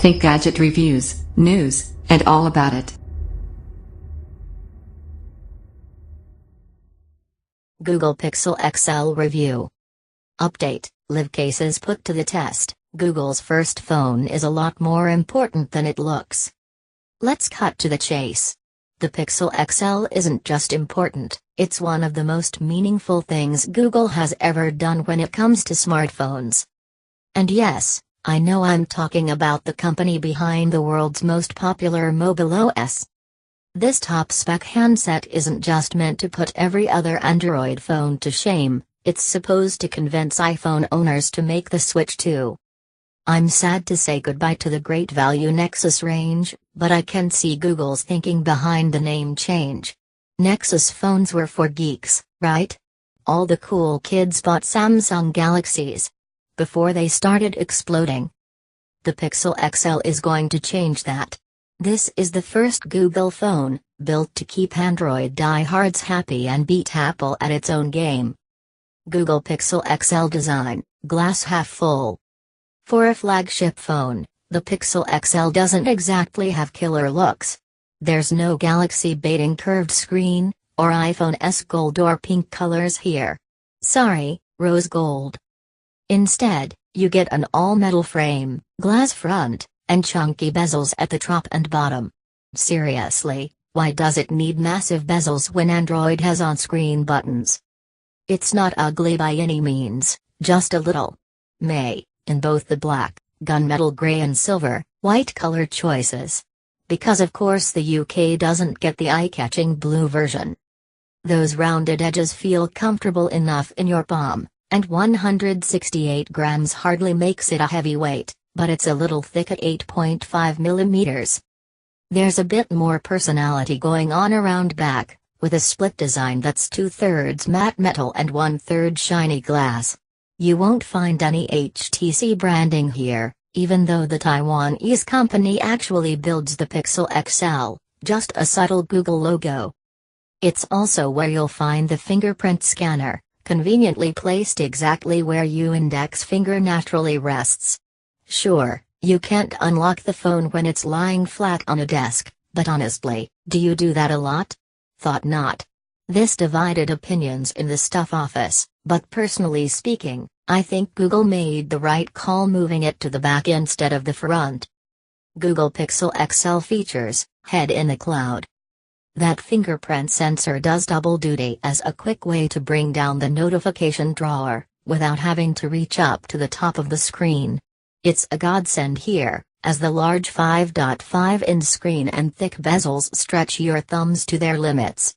Think gadget reviews, news, and all about it. Google Pixel XL Review. Update: Live cases put to the test. Google's first phone is a lot more important than it looks. Let's cut to the chase. The Pixel XL isn't just important, it's one of the most meaningful things Google has ever done when it comes to smartphones. And yes, I know I'm talking about the company behind the world's most popular mobile OS. This top-spec handset isn't just meant to put every other Android phone to shame, it's supposed to convince iPhone owners to make the switch too. I'm sad to say goodbye to the great value Nexus range, but I can see Google's thinking behind the name change. Nexus phones were for geeks, right? All the cool kids bought Samsung Galaxies before they started exploding. The Pixel XL is going to change that. This is the first Google phone, built to keep Android diehards happy and beat Apple at its own game. Google Pixel XL design, glass half full. For a flagship phone, the Pixel XL doesn't exactly have killer looks. There's no galaxy-baiting curved screen, or iPhone S gold or pink colors here. Sorry, rose gold. Instead, you get an all-metal frame, glass front, and chunky bezels at the top and bottom. Seriously, why does it need massive bezels when Android has on-screen buttons? It's not ugly by any means, just a little. In both the black, gunmetal gray and silver, white color choices. Because of course the UK doesn't get the eye-catching blue version. Those rounded edges feel comfortable enough in your palm, and 168 grams hardly makes it a heavyweight, but it's a little thick at 8.5 millimeters. There's a bit more personality going on around back, with a split design that's 2/3 matte metal and 1/3 shiny glass. You won't find any HTC branding here, even though the Taiwanese company actually builds the Pixel XL, just a subtle Google logo. It's also where you'll find the fingerprint scanner, conveniently placed exactly where your index finger naturally rests. Sure, you can't unlock the phone when it's lying flat on a desk, but honestly, do you do that a lot? Thought not. This divided opinions in the Stuff office, but personally speaking, I think Google made the right call moving it to the back instead of the front. Google Pixel XL features head in the cloud. That fingerprint sensor does double duty as a quick way to bring down the notification drawer, without having to reach up to the top of the screen. It's a godsend here, as the large 5.5-inch screen and thick bezels stretch your thumbs to their limits.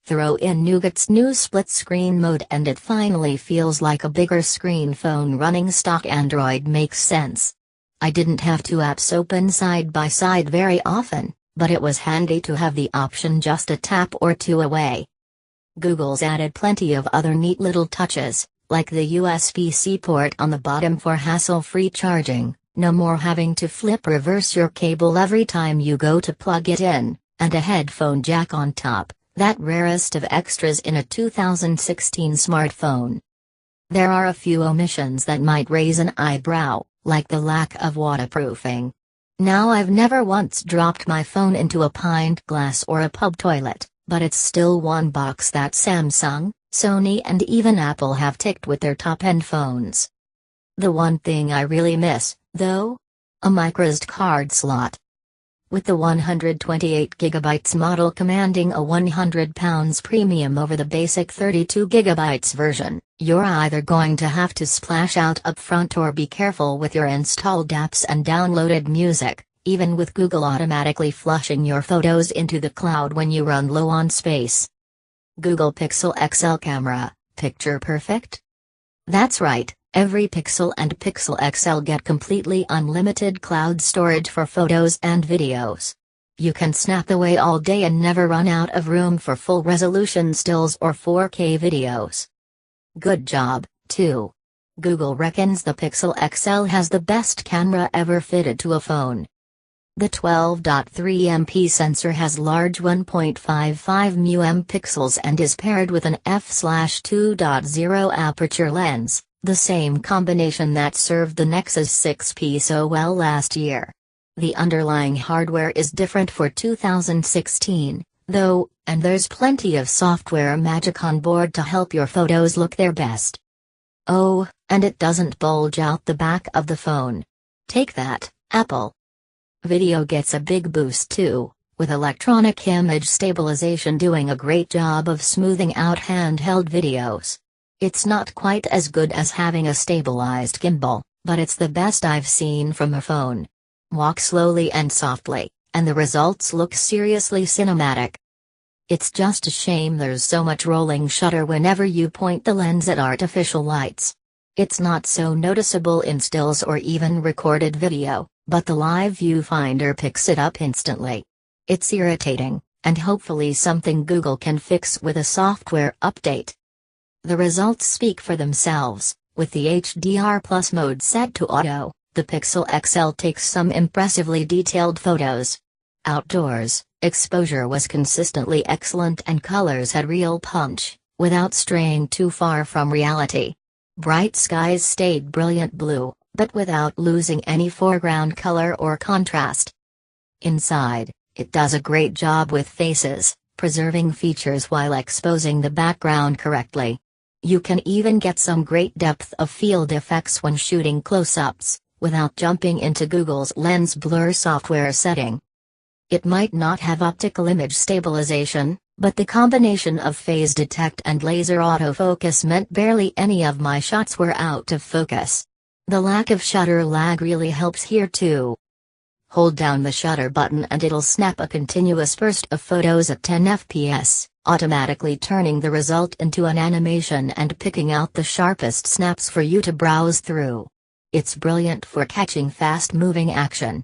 Throw in Nougat's new split-screen mode and it finally feels like a bigger screen phone running stock Android makes sense. I didn't have two apps open side by side very often, but it was handy to have the option just a tap or two away. Google's added plenty of other neat little touches, like the USB-C port on the bottom for hassle-free charging, no more having to reverse your cable every time you go to plug it in, and a headphone jack on top. That rarest of extras in a 2016 smartphone. There are a few omissions that might raise an eyebrow, like the lack of waterproofing. Now I've never once dropped my phone into a pint glass or a pub toilet, but it's still one box that Samsung, Sony and even Apple have ticked with their top-end phones. The one thing I really miss, though? A microSD card slot. With the 128GB model commanding a £100 premium over the basic 32GB version, you're either going to have to splash out upfront or be careful with your installed apps and downloaded music, even with Google automatically flushing your photos into the cloud when you run low on space. Google Pixel XL camera, picture perfect? That's right. Every Pixel and Pixel XL get completely unlimited cloud storage for photos and videos. You can snap away all day and never run out of room for full-resolution stills or 4K videos. Good job, too. Google reckons the Pixel XL has the best camera ever fitted to a phone. The 12.3MP sensor has large 1.55 mm pixels and is paired with an f/2.0 aperture lens, the same combination that served the Nexus 6P so well last year. The underlying hardware is different for 2016, though, and there's plenty of software magic on board to help your photos look their best. Oh, and it doesn't bulge out the back of the phone. Take that, Apple. Video gets a big boost too, with electronic image stabilization doing a great job of smoothing out handheld videos. It's not quite as good as having a stabilized gimbal, but it's the best I've seen from a phone. Walk slowly and softly, and the results look seriously cinematic. It's just a shame there's so much rolling shutter whenever you point the lens at artificial lights. It's not so noticeable in stills or even recorded video, but the live viewfinder picks it up instantly. It's irritating, and hopefully something Google can fix with a software update. The results speak for themselves. With the HDR Plus mode set to auto, the Pixel XL takes some impressively detailed photos. Outdoors, exposure was consistently excellent and colors had real punch, without straying too far from reality. Bright skies stayed brilliant blue, but without losing any foreground color or contrast. Inside, it does a great job with faces, preserving features while exposing the background correctly. You can even get some great depth of field effects when shooting close-ups, without jumping into Google's lens blur software setting. It might not have optical image stabilization, but the combination of phase detect and laser autofocus meant barely any of my shots were out of focus. The lack of shutter lag really helps here too. Hold down the shutter button and it'll snap a continuous burst of photos at 10 fps, automatically turning the result into an animation and picking out the sharpest snaps for you to browse through. It's brilliant for catching fast-moving action.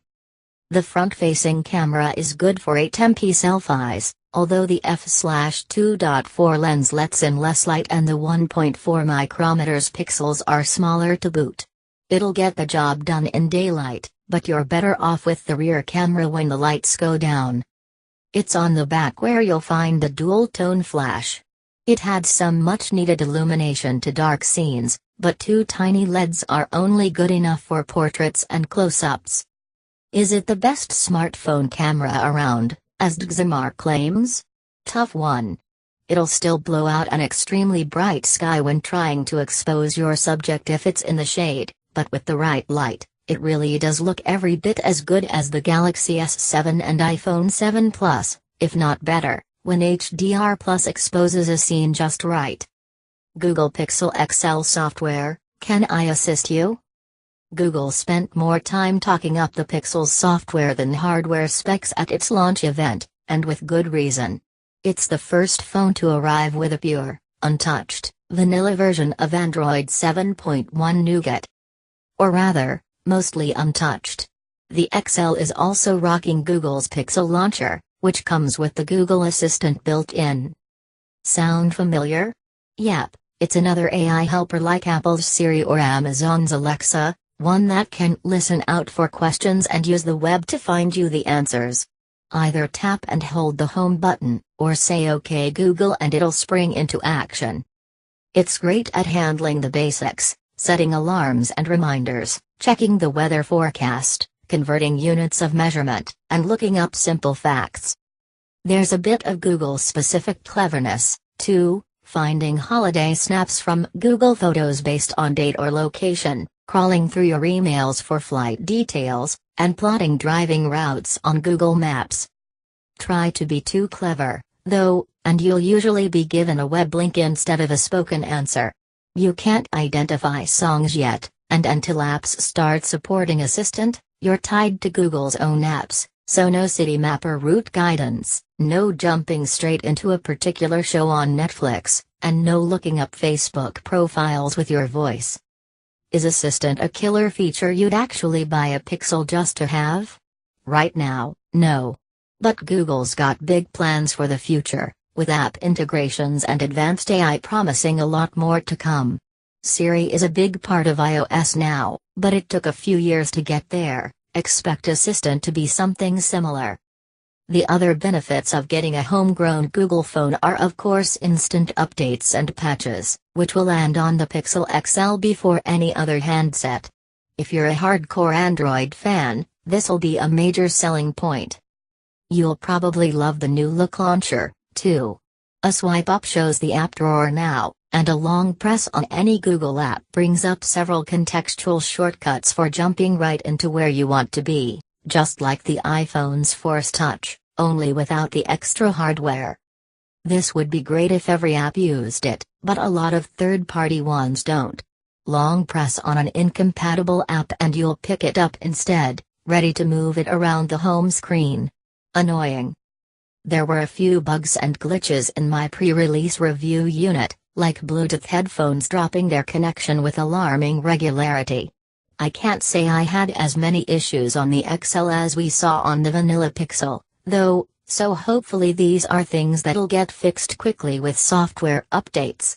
The front-facing camera is good for 8MP selfies, although the f/2.4 lens lets in less light and the 1.4 micrometers pixels are smaller to boot. It'll get the job done in daylight, but you're better off with the rear camera when the lights go down. It's on the back where you'll find the dual-tone flash. It had some much-needed illumination to dark scenes, but two tiny LEDs are only good enough for portraits and close-ups. Is it the best smartphone camera around, as DxOMark claims? Tough one. It'll still blow out an extremely bright sky when trying to expose your subject if it's in the shade, but with the right light, it really does look every bit as good as the Galaxy S7 and iPhone 7 Plus, if not better, when HDR Plus exposes a scene just right. Google Pixel XL software, can I assist you? Google spent more time talking up the Pixel's software than hardware specs at its launch event, and with good reason. It's the first phone to arrive with a pure, untouched, vanilla version of Android 7.1 Nougat. Or rather, mostly untouched. The XL is also rocking Google's Pixel Launcher, which comes with the Google Assistant built in. Sound familiar? Yep, it's another AI helper like Apple's Siri or Amazon's Alexa, one that can listen out for questions and use the web to find you the answers. Either tap and hold the home button, or say OK Google and it'll spring into action. It's great at handling the basics, setting alarms and reminders, checking the weather forecast, converting units of measurement, and looking up simple facts. There's a bit of Google-specific cleverness, too, finding holiday snaps from Google Photos based on date or location, crawling through your emails for flight details, and plotting driving routes on Google Maps. Try to be too clever, though, and you'll usually be given a web link instead of a spoken answer. You can't identify songs yet, and until apps start supporting Assistant, you're tied to Google's own apps, so no city map or route guidance, no jumping straight into a particular show on Netflix, and no looking up Facebook profiles with your voice. Is Assistant a killer feature you'd actually buy a Pixel just to have? Right now, no. But Google's got big plans for the future, with app integrations and advanced AI promising a lot more to come. Siri is a big part of iOS now, but it took a few years to get there. Expect Assistant to be something similar. The other benefits of getting a homegrown Google phone are of course instant updates and patches, which will land on the Pixel XL before any other handset. If you're a hardcore Android fan, This'll be a major selling point. You'll probably love the new look launcher, too. A swipe up shows the app drawer now, and a long press on any Google app brings up several contextual shortcuts for jumping right into where you want to be, just like the iPhone's Force Touch, only without the extra hardware. This would be great if every app used it, but a lot of third-party ones don't. Long press on an incompatible app and you'll pick it up instead, ready to move it around the home screen. Annoying. There were a few bugs and glitches in my pre-release review unit, like Bluetooth headphones dropping their connection with alarming regularity. I can't say I had as many issues on the XL as we saw on the vanilla Pixel, though, so hopefully these are things that'll get fixed quickly with software updates.